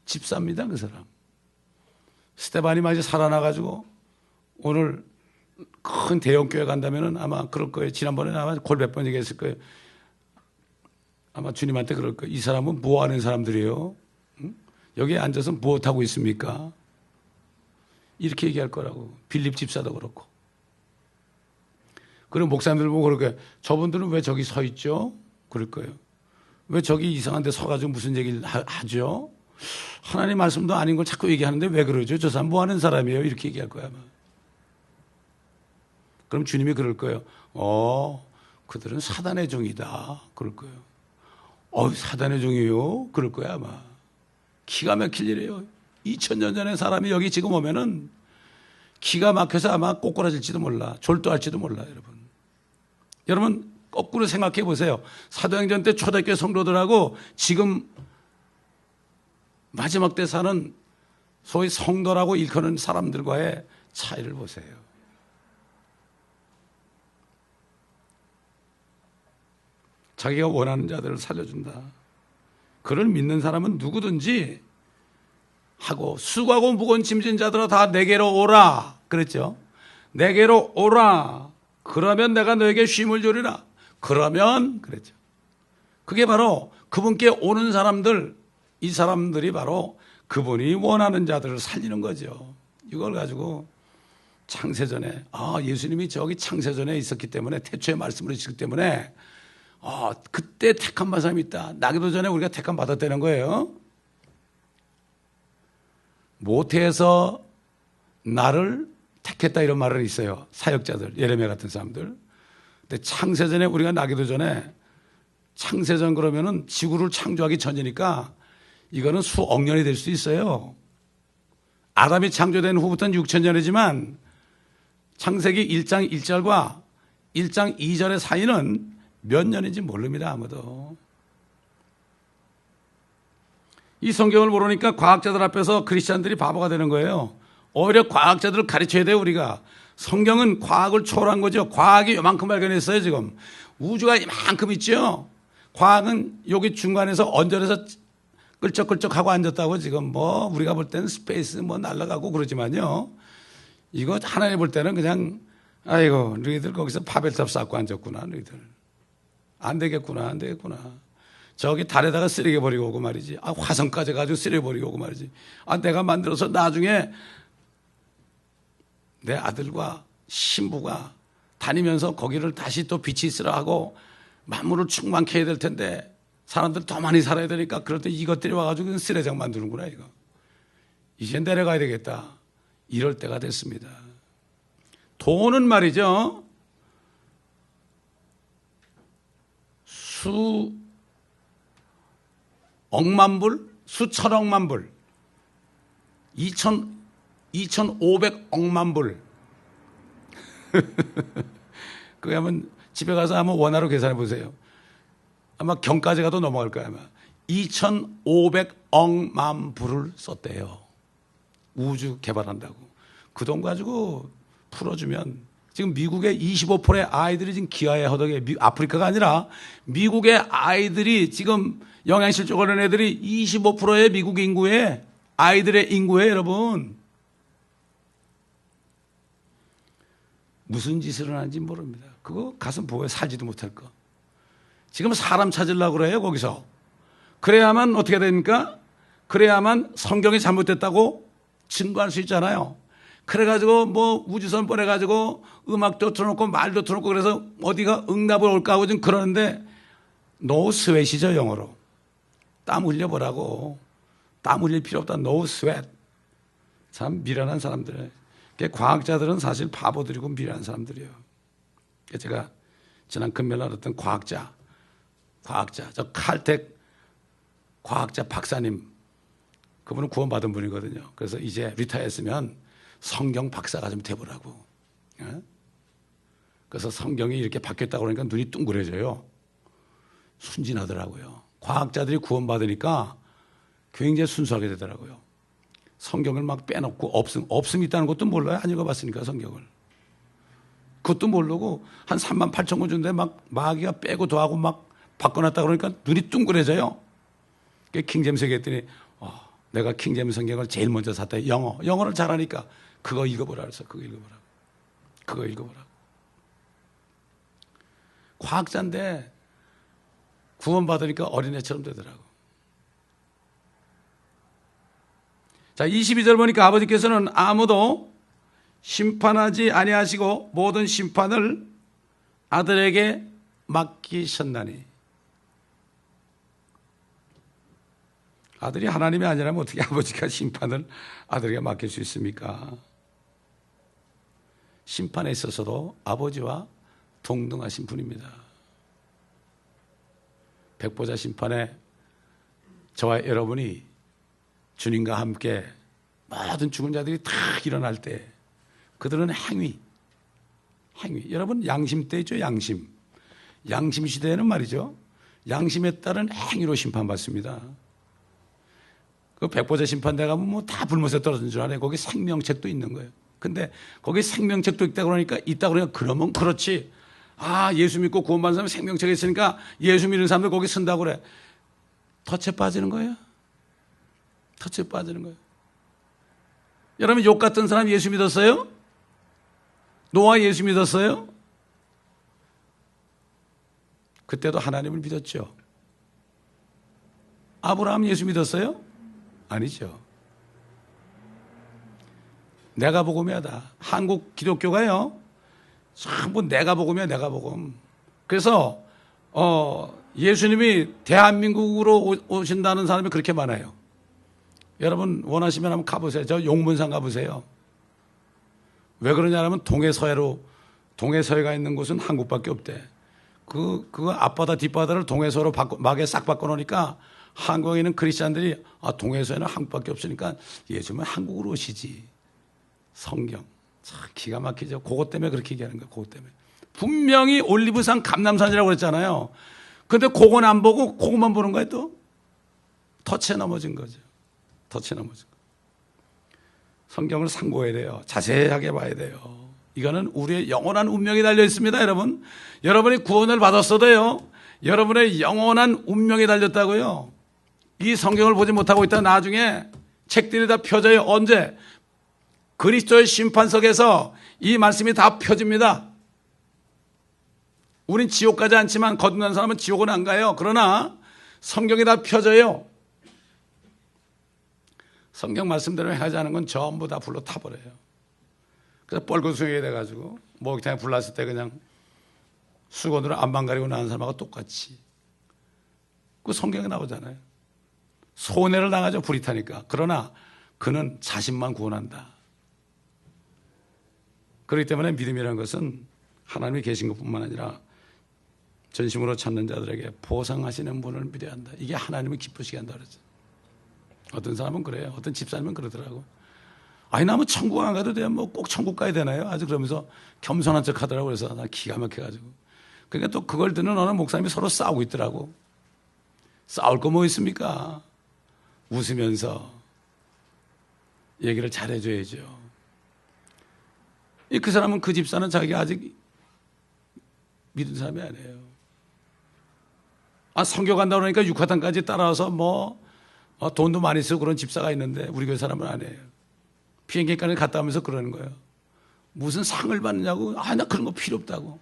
집사입니다, 그 사람. 스데반이 마치 살아나가지고 오늘 큰 대형교회 간다면은 아마 그럴 거예요. 지난번에 아마 골몇 번 얘기했을 거예요. 아마 주님한테 그럴 거예요. 이 사람은 뭐 하는 사람들이에요? 응? 여기에 앉아서 무엇하고 있습니까? 이렇게 얘기할 거라고. 빌립 집사도 그렇고. 그리고 목사님들 보고 그럴 거예요. 저분들은 왜 저기 서 있죠? 그럴 거예요. 왜 저기 이상한 데 서가지고 무슨 얘기를 하죠? 하나님 말씀도 아닌 걸 자꾸 얘기하는데 왜 그러죠? 저 사람 뭐 하는 사람이에요? 이렇게 얘기할 거야, 아마. 그럼 주님이 그럴 거예요. 그들은 사단의 종이다. 그럴 거예요. 사단의 종이요? 그럴 거야, 아마. 기가 막힐 일이에요. 2000년 전에 사람이 여기 지금 오면은 기가 막혀서 아마 꼬꾸라질지도 몰라. 졸도할지도 몰라, 여러분. 여러분, 거꾸로 생각해 보세요. 사도행전 때 초대교회 성도들하고 지금 마지막 때 사는 소위 성도라고 일컫는 사람들과의 차이를 보세요. 자기가 원하는 자들을 살려준다. 그를 믿는 사람은 누구든지 하고 수고하고 무거운 짐진 자들아 다 내게로 오라. 그랬죠. 내게로 오라. 그러면 내가 너에게 쉼을 주리라. 그러면 그랬죠. 그게 바로 그분께 오는 사람들, 이 사람들이 바로 그분이 원하는 자들을 살리는 거죠. 이걸 가지고 창세전에 예수님이 저기 창세전에 있었기 때문에 태초의 말씀을 주셨기 때문에 그때 택한 받은 사람이 있다. 나기도 전에 우리가 택한 받았다는 거예요. 모태에서 나를 택했다 이런 말은 있어요. 사역자들, 예레미야 같은 사람들. 근데 창세전에 우리가 나기도 전에 창세전 그러면은 지구를 창조하기 전이니까 이거는 수억 년이 될 수 있어요. 아담이 창조된 후부터는 6000년이지만 창세기 1장 1절과 1장 2절의 사이는 몇 년인지 모릅니다, 아무도. 이 성경을 모르니까 과학자들 앞에서 크리스찬들이 바보가 되는 거예요. 오히려 과학자들을 가르쳐야 돼요, 우리가. 성경은 과학을 초월한 거죠. 과학이 요만큼 발견했어요, 지금. 우주가 이만큼 있죠. 과학은 여기 중간에서 언저리에서 끌적끌적하고 앉았다고 지금 우리가 볼 때는 스페이스 날아가고 그러지만요. 이거 하나님 볼 때는 그냥 아이고, 너희들 거기서 바벨탑 쌓고 앉았구나, 너희들. 안 되겠구나. 저기 달에다가 쓰레기 버리고 오고 말이지. 화성까지 가지고 쓰레기 버리고 오고 말이지. 내가 만들어서 나중에 내 아들과 신부가 다니면서 거기를 다시 또 빛이 있으라 하고 만물을 충만케 해야 될 텐데 사람들 더 많이 살아야 되니까 그럴 때 이것들이 와가지고 쓰레장 만드는구나, 이거. 이제 내려가야 되겠다. 이럴 때가 됐습니다. 돈은 말이죠. 수억만 불, 수천억만 불, 2,500억만 불. 그게 한번 집에 가서 한번 원화로 계산해 보세요. 아마 경까지 가도 넘어갈 거야, 아마. 2,500억만 불을 썼대요. 우주 개발한다고. 그 돈 가지고 풀어주면 지금 미국의 25%의 아이들이 지금 기아에 허덕에, 아프리카가 아니라 미국의 아이들이 지금 영양실조 걸린 애들이 25%의 미국 인구의 아이들의 인구에 여러분. 무슨 짓을 하는지 모릅니다. 그거 가슴 보여 살지도 못할 거. 지금 사람 찾으려고 그래요, 거기서. 그래야만 어떻게 됩니까? 그래야만 성경이 잘못됐다고 증거할 수 있잖아요. 그래가지고 뭐 우주선 보내가지고 음악도 틀어놓고 말도 틀어놓고 그래서 어디가 응답을 올까 하고 좀 그러는데 no sweat이죠, 영어로. 땀 흘려보라고. 땀 흘릴 필요 없다. no sweat. 참 미련한 사람들. 과학자들은 사실 바보들이고 미련한 사람들이에요. 제가 지난 금요일 날 어떤 과학자, 저 칼텍 과학자 박사님, 그분은 구원받은 분이거든요. 그래서 이제 리타이어했으면 성경 박사가 좀 돼보라고. 그래서 성경이 이렇게 바뀌었다고 그러니까 눈이 둥그레져요. 순진하더라고요. 과학자들이 구원받으니까 굉장히 순수하게 되더라고요. 성경을 막 빼놓고 없음 있다는 것도 몰라요. 안 읽어봤으니까 성경을. 그것도 모르고 한 38,000권 준데 막 마귀가 빼고 더하고 막 바꿔놨다 그러니까 눈이 둥그레져요. 킹제임스 얘기했더니 내가 킹제임스 성경을 제일 먼저 샀다. 영어를 잘하니까 그거 읽어보라 그래서 그거 읽어보라고. 과학자인데 구원받으니까 어린애처럼 되더라고. 자, 22절 보니까 아버지께서는 아무도 심판하지 아니하시고 모든 심판을 아들에게 맡기셨나니. 아들이 하나님이 아니라면 어떻게 아버지가 심판을 아들에게 맡길 수 있습니까? 심판에 있어서도 아버지와 동등하신 분입니다. 백보자 심판에 저와 여러분이 주님과 함께 모든 죽은 자들이 다 일어날 때 그들은 행위. 여러분 양심 때 있죠, 양심. 양심 시대에는 말이죠. 양심에 따른 행위로 심판받습니다. 그 백보자 심판대 가면 뭐 다 불못에 떨어진 줄 알아요. 거기 생명책도 있는 거예요. 근데 거기 생명책도 있다 그러니까 그러면 그렇지. 예수 믿고 구원받은 사람이 생명책이 있으니까 예수 믿는 사람들 거기 쓴다고 그래. 덫에 빠지는 거예요. 여러분 욕 같은 사람 예수 믿었어요? 노아 예수 믿었어요? 그때도 하나님을 믿었죠. 아브라함 예수 믿었어요? 아니죠. 내가 복음이다. 한국 기독교가요. 전부 내가 복음이야, 내가 복음. 그래서 예수님이 대한민국으로 오신다는 사람이 그렇게 많아요. 여러분 원하시면 한번 가보세요. 저 용문산 가보세요. 왜 그러냐면 동해서해가 있는 곳은 한국밖에 없대. 그 앞바다 뒷바다를 동해서로 막에 싹 바꿔놓으니까 한국에 있는 크리스찬들이 동해서에는 한국밖에 없으니까 예수님은 한국으로 오시지. 성경 참 기가 막히죠. 그것 때문에 그렇게 얘기하는 거예요. 그것 때문에 분명히 올리브산 감람산이라고 그랬잖아요. 근데 그건 안 보고 그것만 보는 거예요. 또 덫에 넘어진 거죠. 성경을 상고해야 돼요. 자세하게 봐야 돼요. 이거는 우리의 영원한 운명이 달려 있습니다, 여러분. 여러분이 구원을 받았어도요. 여러분의 영원한 운명이 달렸다고요. 이 성경을 보지 못하고 있다 나중에 책들이 다 펴져요. 언제? 그리스도의 심판석에서 이 말씀이 다 펴집니다. 우린 지옥 가지 않지만 거듭난 사람은 지옥은 안 가요. 그러나 성경이 다 펴져요. 성경 말씀대로 행하지 않은 건 전부 다 불로 타버려요. 그래서 뻘겋게 돼가지고 목욕탕에 불났을 때 그냥 수건으로 안만 가리고 나는 사람하고 똑같이. 그 성경에 나오잖아요. 손해를 당하죠, 불이 타니까. 그러나 그는 자신만 구원한다. 그렇기 때문에 믿음이라는 것은 하나님이 계신 것뿐만 아니라 전심으로 찾는 자들에게 보상하시는 분을 믿어야 한다. 이게 하나님을 기쁘시게 한다 그랬죠. 어떤 사람은 그래요. 어떤 집사님은 그러더라고. 나면 천국 안 가도 돼. 뭐 꼭 천국 가야 되나요? 아주 그러면서 겸손한 척 하더라고. 그래서 나 기가 막혀가지고. 그러니까 또 그걸 듣는 어느 목사님이 서로 싸우고 있더라고. 싸울 거 뭐 있습니까? 웃으면서 얘기를 잘해줘야죠. 그 사람은, 그 집사는 자기가 아직 믿은 사람이 아니에요. 선교 간다고 그러니까 육화탄까지 따라와서 돈도 많이 쓰고 그런 집사가 있는데 우리 교회 사람은 아니에요. 비행기까지 갔다 오면서 그러는 거예요. 무슨 상을 받느냐고. 나 그런 거 필요 없다고.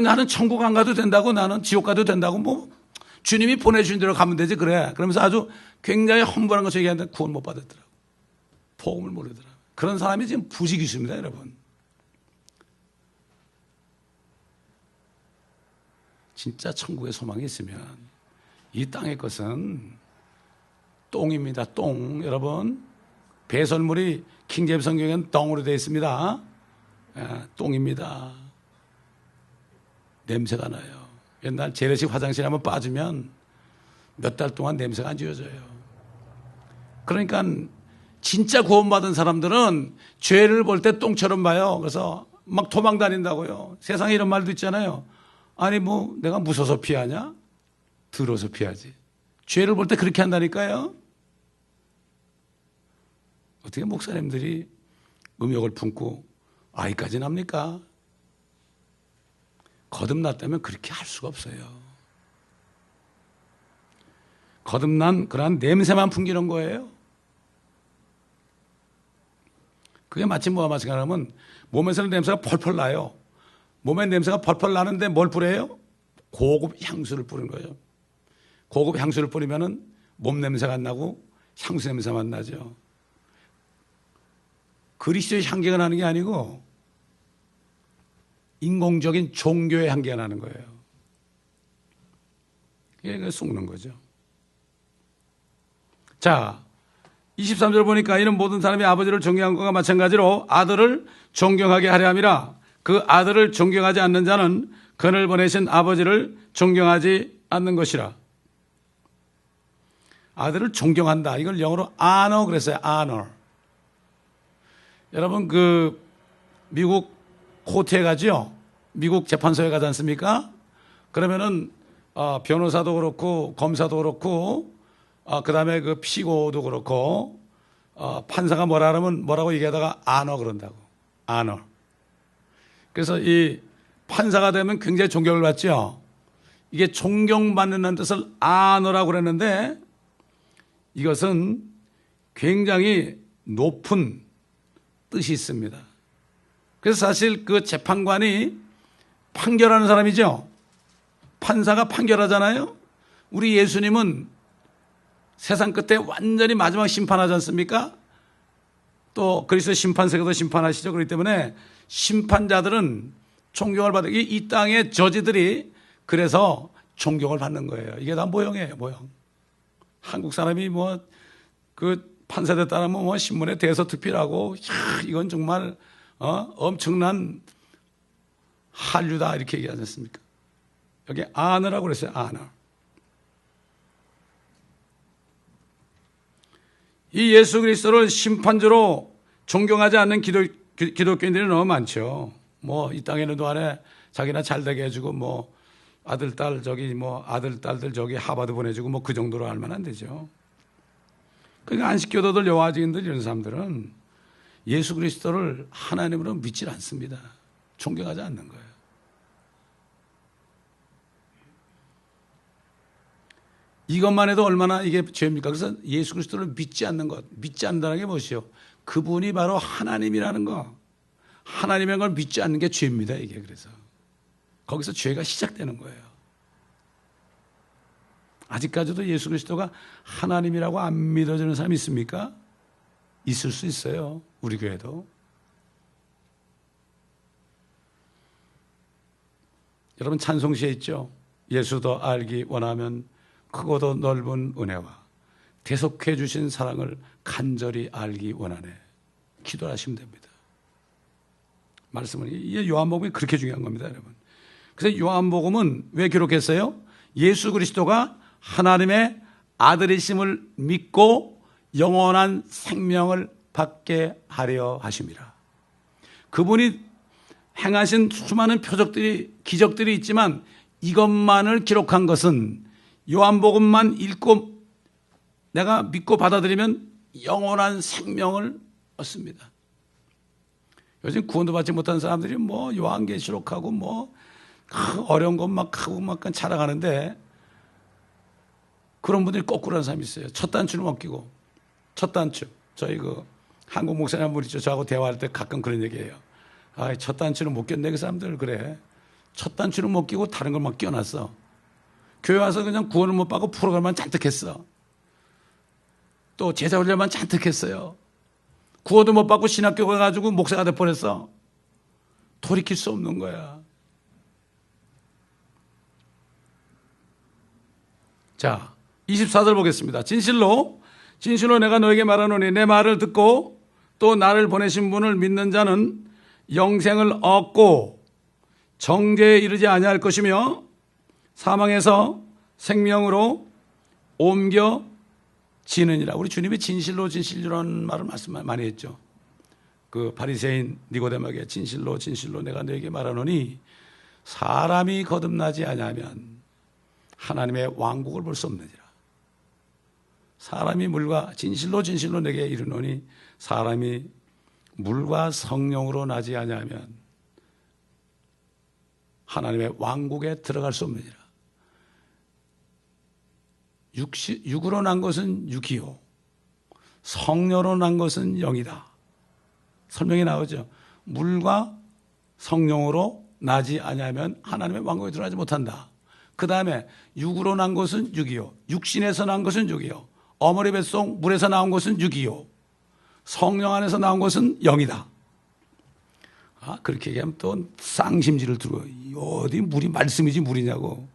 나는 천국 안 가도 된다고. 나는 지옥 가도 된다고. 주님이 보내주신 대로 가면 되지. 그래. 그러면서 아주 굉장히 험불한 것을 얘기하는데 구원 못 받았더라고. 복음을 모르더라고. 그런 사람이 지금 부지기수입니다, 여러분. 진짜 천국의 소망이 있으면 이 땅의 것은 똥입니다. 똥. 여러분, 배설물이 킹제임스 성경에는 똥으로 되어 있습니다. 똥입니다. 냄새가 나요. 옛날 재래식 화장실에 한번 빠지면 몇 달 동안 냄새가 안 지워져요. 그러니까 진짜 구원받은 사람들은 죄를 볼 때 똥처럼 봐요. 그래서 막 도망 다닌다고요. 세상에 이런 말도 있잖아요. 내가 무서워서 피하냐? 더러워서 피하지. 죄를 볼 때 그렇게 한다니까요. 어떻게 목사님들이 음욕을 품고 아이까지 납니까? 거듭났다면 그렇게 할 수가 없어요. 거듭난 그러한 냄새만 풍기는 거예요. 그게 마치 뭐와 마찬가지냐면 몸에서는 냄새가 펄펄 나요. 몸에 냄새가 펄펄 나는데 뭘 뿌려요? 고급 향수를 뿌리는 거예요. 고급 향수를 뿌리면은 몸 냄새가 안 나고 향수 냄새만 나죠. 그리스도의 향기가 나는 게 아니고 인공적인 종교의 향기가 나는 거예요. 이게 속는 거죠. 자, 23절 보니까 이는 모든 사람이 아버지를 존경한 것과 마찬가지로 아들을 존경하게 하려 함이라. 그 아들을 존경하지 않는 자는 그를 보내신 아버지를 존경하지 않는 것이라. 아들을 존경한다. 이걸 영어로 honor 그랬어요. honor. 여러분 미국 코트에 가죠. 미국 재판소에 가지 않습니까? 그러면은 변호사도 그렇고 검사도 그렇고 그다음에 피고도 그렇고 판사가 뭐라 그러면 뭐라고 얘기하다가 honor 그런다고. honor. 그래서 이 판사가 되면 굉장히 존경을 받죠. 이게 존경받는다는 뜻을 honor라고 그랬는데 이것은 굉장히 높은 뜻이 있습니다. 그래서 사실 그 재판관이 판결하는 사람이죠. 판사가 판결하잖아요. 우리 예수님은 세상 끝에 완전히 마지막 심판하지 않습니까? 또 그리스도 심판세계도 심판하시죠. 그렇기 때문에 심판자들은 존경을 받는, 이 땅의 저지들이 그래서 존경을 받는 거예요. 이게 다 모형이에요, 모형. 한국 사람이 판사들 따르면 신문에 대서특필하고, 이건 정말, 엄청난 한류다, 이렇게 얘기하지 않습니까? 여기 아너라고 그랬어요, 아너. 이 예수 그리스도를 심판주로 존경하지 않는 기독교인들이 너무 많죠. 이 땅에는 동안에 자기나 잘 되게 해주고, 아들, 딸, 아들, 딸들 하버드 보내주고, 그 정도로 알면 안 되죠. 그러니까 안식교도들, 여호와증인들 이런 사람들은 예수 그리스도를 하나님으로 믿지 않습니다. 존경하지 않는 거예요. 이것만 해도 얼마나 이게 죄입니까? 그래서 예수 그리스도를 믿지 않는 것, 믿지 않는다는 게 무엇이요? 그분이 바로 하나님이라는 거, 하나님의 걸 믿지 않는 게 죄입니다. 이게 그래서 거기서 죄가 시작되는 거예요. 아직까지도 예수 그리스도가 하나님이라고 안 믿어지는 사람이 있습니까? 있을 수 있어요. 우리 교회도. 여러분 찬송시에 있죠. 예수 더 알기 원하면 크고도 넓은 은혜와 대속해 주신 사랑을 간절히 알기 원하네. 기도하시면 됩니다. 말씀은 이 요한복음이 그렇게 중요한 겁니다, 여러분. 그래서 요한복음은 왜 기록했어요? 예수 그리스도가 하나님의 아들이심을 믿고 영원한 생명을 받게 하려 하심이라. 그분이 행하신 수많은 표적들이, 기적들이 있지만 이것만을 기록한 것은 요한복음만 읽고 내가 믿고 받아들이면 영원한 생명을 얻습니다. 요즘 구원도 받지 못한 사람들이 뭐 요한계시록하고 뭐 어려운 것 막 하고 막 자랑하는데, 그런 분들이 거꾸로 하는 사람이 있어요. 첫 단추를 못 끼고. 첫 단추. 저희 그 한국 목사님 한 분 있죠. 저하고 대화할 때 가끔 그런 얘기해요. 아, 첫 단추를 못 꼈네, 그 사람들. 그래. 첫 단추를 못 끼고 다른 걸 막 끼워놨어. 교회 와서 그냥 구원을 못 받고 프로그램만 잔뜩 했어. 또 제자 훈련만 잔뜩 했어요. 구원도 못 받고 신학교 가가지고 목사가 될 뻔했어. 돌이킬 수 없는 거야. 자, 24절 보겠습니다. 진실로 내가 너에게 말하노니 내 말을 듣고 또 나를 보내신 분을 믿는 자는 영생을 얻고 정죄에 이르지 아니할 것이며 사망에서 생명으로 옮겨지느니라. 우리 주님이 진실로라는 말을 말씀 많이 했죠. 그 바리새인 니고데모에게 진실로 내가 너에게 말하노니 사람이 거듭나지 아니하면 하나님의 왕국을 볼 수 없느니라. 사람이 물과 진실로 내게 이르노니 사람이 물과 성령으로 나지 아니하면 하나님의 왕국에 들어갈 수 없느니라. 육으로 난 것은 육이요 성령으로 난 것은 영이다. 설명이 나오죠. 물과 성령으로 나지 아니하면 하나님의 왕국에 들어가지 못한다. 그 다음에 육으로 난 것은 육이요 육신에서 난 것은 육이요 어머니 뱃속 물에서 나온 것은 육이요 성령 안에서 나온 것은 영이다. 아, 그렇게 얘기하면 또 쌍심지를 들고 어디 물이 말씀이지 물이냐고.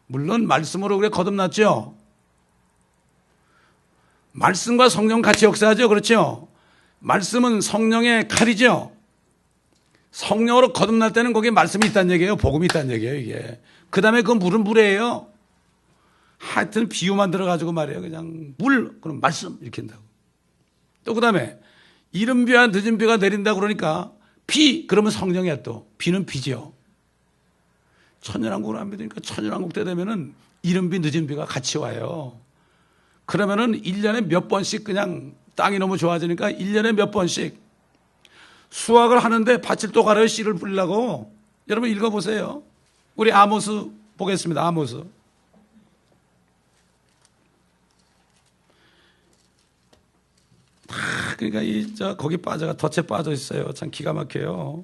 물론 말씀으로 그래 거듭났죠. 말씀과 성령 같이 역사하죠. 그렇죠. 말씀은 성령의 칼이죠. 성령으로 거듭날 때는 거기에 말씀이 있다는 얘기예요. 복음이 있다는 얘기예요. 이게 그 다음에 그 물은 물이에요. 하여튼 비유만 들어가지고 말이에요. 그냥 물, 그럼 말씀 이렇게 한다고. 또 그 다음에 이른 비와 늦은 비가 내린다 그러니까 비, 그러면 성령이야. 또 비는 비죠. 천년왕국을 안 믿으니까 천년왕국 때 되면은 이른 비 늦은 비가 같이 와요. 그러면은 1년에 몇 번씩 그냥 땅이 너무 좋아지니까 1년에 몇 번씩 수확을 하는데 밭을 또 갈아요. 씨를 뿌리려고. 여러분 읽어보세요. 우리 아모스 보겠습니다. 아모스. 그러니까 거기 덫에 빠져 있어요. 참 기가 막혀요.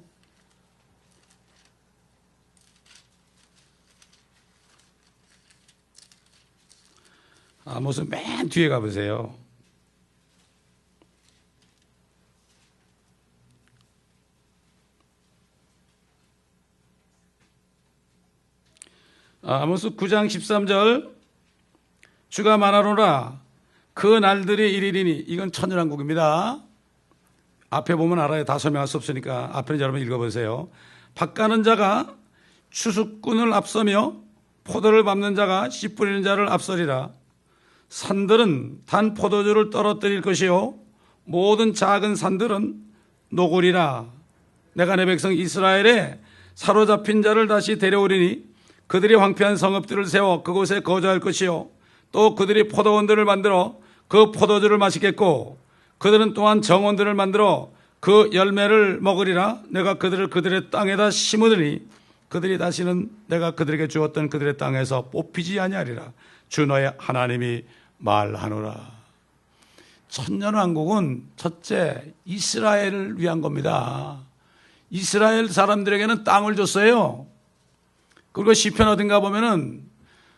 아모스 맨 뒤에 가보세요. 아모스 9장 13절 주가 말하노라 그 날들이 이르리니. 이건 천년왕국입니다. 앞에 보면 알아요. 다 설명할 수 없으니까 앞에는 여러분 읽어보세요. 밭가는 자가 추수꾼을 앞서며 포도를 밟는 자가 씨 뿌리는 자를 앞서리라. 산들은 단 포도주를 떨어뜨릴 것이요 모든 작은 산들은 녹으리라. 내가 내 백성 이스라엘에 사로잡힌 자를 다시 데려오리니 그들이 황폐한 성읍들을 세워 그곳에 거주할 것이요 또 그들이 포도원들을 만들어 그 포도주를 마시겠고 그들은 또한 정원들을 만들어 그 열매를 먹으리라. 내가 그들을 그들의 땅에다 심으더니 그들이 다시는 내가 그들에게 주었던 그들의 땅에서 뽑히지 아니하리라. 주 너의 하나님이 말하노라. 천년왕국은 첫째 이스라엘을 위한 겁니다. 이스라엘 사람들에게는 땅을 줬어요. 그리고 시편 어딘가 보면은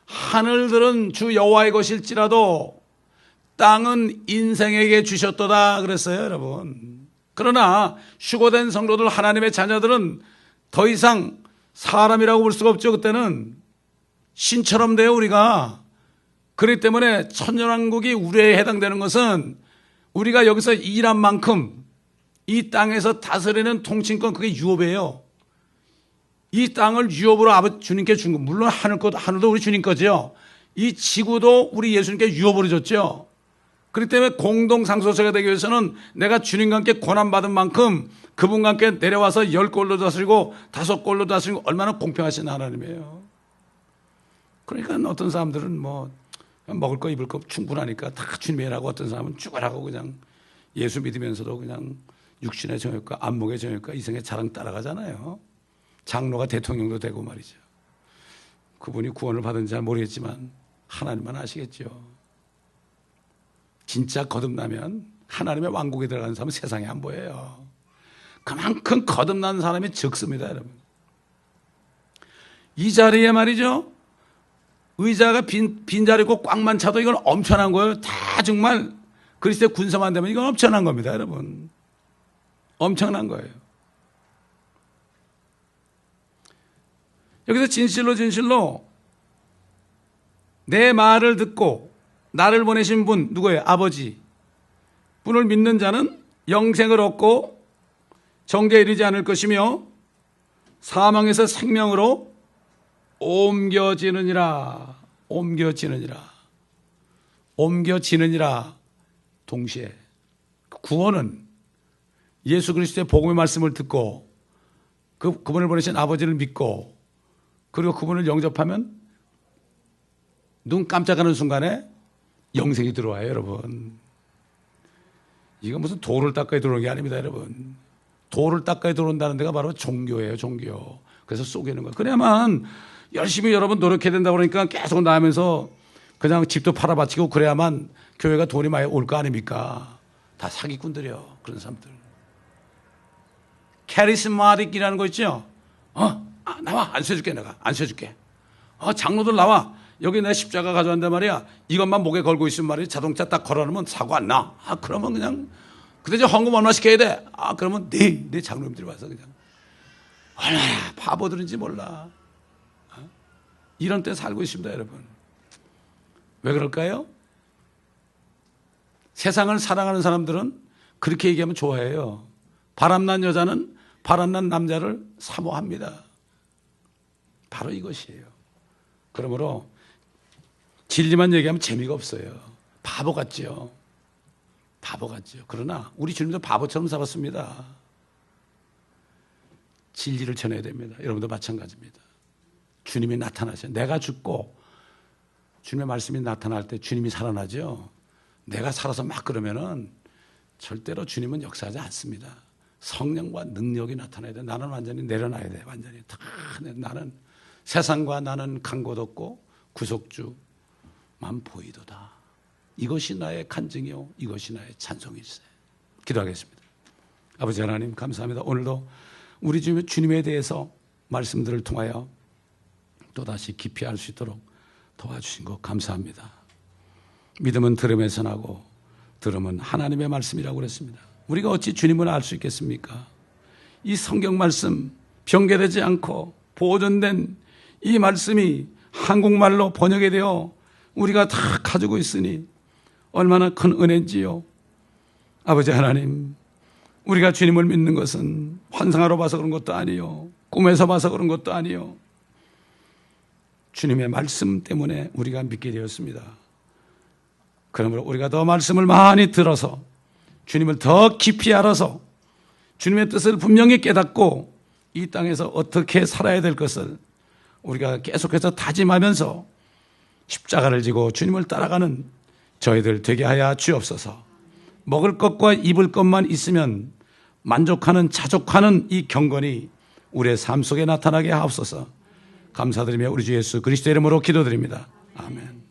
하늘들은 주 여호와의 것일지라도 땅은 인생에게 주셨도다 그랬어요. 여러분. 그러나 휴거된 성도들 하나님의 자녀들은 더 이상 사람이라고 볼 수가 없죠. 그때는 신처럼 돼요. 우리가. 그렇기 때문에 천년왕국이 우리에 해당되는 것은 우리가 여기서 일한 만큼 이 땅에서 다스리는 통치권, 그게 유업이에요. 이 땅을 유업으로 주님께 준 거. 물론 하늘도 우리 주님 거죠. 이 지구도 우리 예수님께 유업으로 줬죠. 그렇기 때문에 공동상속자가 되기 위해서는 내가 주님과 함께 고난받은 만큼 그분과 함께 내려와서 10골로 다스리고 5골로 다스리고 얼마나 공평하신 하나님이에요. 그러니까 어떤 사람들은 뭐 먹을 거 입을 거 충분하니까 다 주님의 일하고, 어떤 사람은 죽어라고 그냥 예수 믿으면서도 그냥 육신의 정욕과 안목의 정욕과 이성의 자랑 따라가잖아요. 장로가 대통령도 되고 말이죠. 그분이 구원을 받은지 잘 모르겠지만 하나님만 아시겠죠. 진짜 거듭나면 하나님의 왕국에 들어가는 사람은 세상에 안 보여요. 그만큼 거듭난 사람이 적습니다, 여러분. 이 자리에 말이죠, 의자가 빈자리고 꽉만 차도 이건 엄청난 거예요. 다 정말 그리스도의 군사만 되면 이건 엄청난 겁니다, 여러분. 엄청난 거예요. 여기서 진실로 내 말을 듣고 나를 보내신 분, 누구예요? 아버지. 분을 믿는 자는 영생을 얻고 정죄에 이르지 않을 것이며 사망에서 생명으로 옮겨지느니라. 동시에 구원은 예수 그리스도의 복음의 말씀을 듣고 그분을 보내신 아버지를 믿고 그리고 그분을 영접하면 눈 깜짝하는 순간에 영생이 들어와요, 여러분. 이거 무슨 돌을 닦아야 들어오는 게 아닙니다, 여러분. 돌을 닦아야 들어온다는 데가 바로 종교예요, 종교. 그래서 속이는 거예요. 그래야만 열심히 여러분 노력해야 된다고 그러니까 계속 나오면서 그냥 집도 팔아바치고 그래야만 교회가 돈이 많이 올 거 아닙니까? 다 사기꾼들이요, 그런 사람들. 카리스마틱이라는 거 있죠? 나와. 안 펴줄게, 내가. 안 펴줄게. 장로들 나와. 여기 내가 십자가 가져간단 말이야. 이것만 목에 걸고 있으면 말이야. 자동차 딱 걸어놓으면 사고 안 나. 그러면 그냥, 근데 이제 헌금 얼마 시켜야 돼? 그러면 네 장로님들이 와서 그냥. 얼마나 바보들인지 몰라. 이런 때 살고 있습니다, 여러분. 왜 그럴까요? 세상을 사랑하는 사람들은 그렇게 얘기하면 좋아해요. 바람난 여자는 바람난 남자를 사모합니다. 바로 이것이에요. 그러므로 진리만 얘기하면 재미가 없어요. 바보 같죠. 그러나 우리 주님도 바보처럼 살았습니다. 진리를 전해야 됩니다. 여러분도 마찬가지입니다. 주님이 나타나셔요. 내가 죽고 주님의 말씀이 나타날 때 주님이 살아나죠. 내가 살아서 막 그러면은 절대로 주님은 역사하지 않습니다. 성령과 능력이 나타나야 돼. 나는 완전히 내려놔야 돼. 완전히 다 나는 세상과 나는 간 곳 없고 구속주만 보이도다. 이것이 나의 간증이요, 이것이 나의 찬송일세. 기도하겠습니다. 아버지 하나님 감사합니다. 오늘도 우리 주님에 대해서 말씀들을 통하여 또다시 깊이 알 수 있도록 도와주신 것 감사합니다. 믿음은 들음에서 나고 들음은 하나님의 말씀이라고 그랬습니다. 우리가 어찌 주님을 알 수 있겠습니까? 이 성경 말씀 변개되지 않고 보존된 이 말씀이 한국말로 번역이 되어 우리가 다 가지고 있으니 얼마나 큰 은혜인지요. 아버지 하나님, 우리가 주님을 믿는 것은 환상으로 봐서 그런 것도 아니요, 꿈에서 봐서 그런 것도 아니요, 주님의 말씀 때문에 우리가 믿게 되었습니다. 그러므로 우리가 더 말씀을 많이 들어서 주님을 더 깊이 알아서 주님의 뜻을 분명히 깨닫고 이 땅에서 어떻게 살아야 될 것을 우리가 계속해서 다짐하면서 십자가를 지고 주님을 따라가는 저희들 되게 하여 주옵소서. 먹을 것과 입을 것만 있으면 만족하는 자족하는 이 경건이 우리의 삶 속에 나타나게 하옵소서. 감사드리며 우리 주 예수 그리스도의 이름으로 기도드립니다. 아멘.